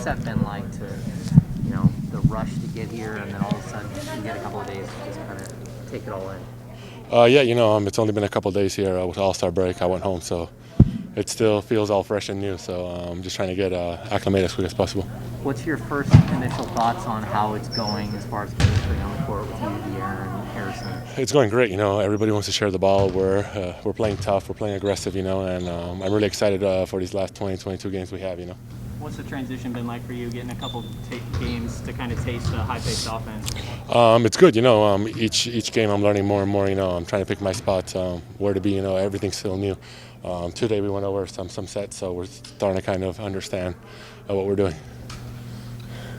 What's that been like to, the rush to get here and then all of a sudden you get a couple of days to just kind of take it all in? It's only been a couple of days here with All-Star break. I went home, so it still feels all fresh and new. So I'm just trying to get acclimated as quick as possible. What's your first initial thoughts on how it's going as far as chemistry on the court with you, De'Aaron, and Harrison? It's going great. Everybody wants to share the ball. We're playing tough. We're playing aggressive. And I'm really excited for these last 22 games we have. What's the transition been like for you, getting a couple games to kind of taste the high-paced offense? It's good. Each game I'm learning more and more. I'm trying to pick my spots, where to be. Everything's still new. Today we went over some sets, so we're starting to kind of understand what we're doing.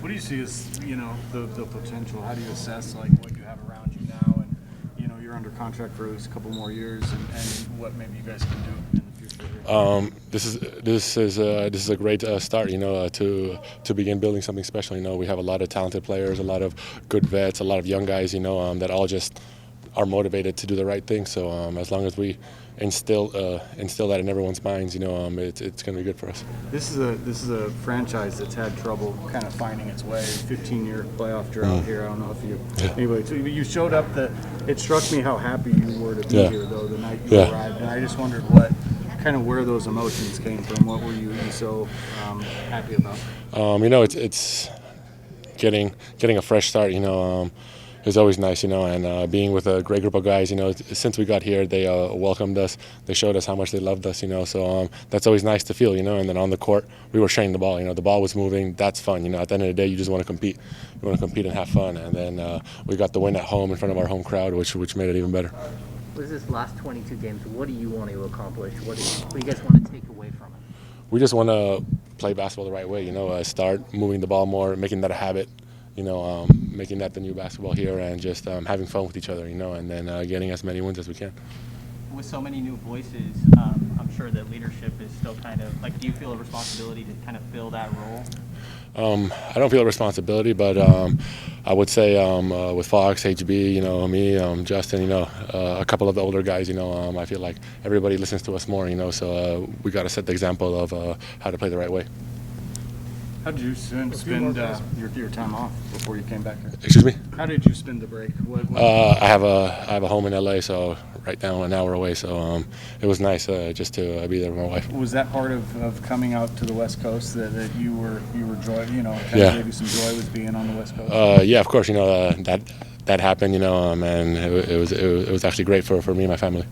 What do you see as the potential? How do you assess what you have around you now, and you're under contract for at least a couple more years, and what maybe you guys can do in the future? This is a great start. To begin building something special. We have a lot of talented players, a lot of good vets, a lot of young guys. That all just are motivated to do the right thing. So as long as we instill that in everyone's minds, it's going to be good for us. This is a franchise that's had trouble kind of finding its way. 15-year playoff drought here. I don't know if you showed up. It struck me how happy you were to be here though the night you arrived, and I just wondered where those emotions came from. What were you so happy about? It's getting a fresh start. It's always nice, and being with a great group of guys, since we got here, they welcomed us. They showed us how much they loved us, so that's always nice to feel, and then on the court, we were sharing the ball, the ball was moving. That's fun, at the end of the day, you just want to compete. You want to compete and have fun, and then we got the win at home in front of our home crowd, which made it even better. What is this last 22 games? What do you want to accomplish? What do you guys want to take away from it? We just want to play basketball the right way, start moving the ball more, making that a habit. Making that the new basketball here, and just having fun with each other, and then getting as many wins as we can. With so many new voices, I'm sure that leadership is still kind of do you feel a responsibility to kind of fill that role? I don't feel a responsibility, but I would say with Fox, HB, me, Justin, a couple of the older guys, I feel like everybody listens to us more, so we got to set the example of how to play the right way. How did you spend your time off before you came back here? Excuse me? How did you spend the break? I have a home in LA, so right now an hour away. So it was nice just to be there with my wife. Was that part of coming out to the West Coast that you were joy? Kind of gave you some joy with being on the West Coast. Yeah, of course. That happened. And it was actually great for me and my family.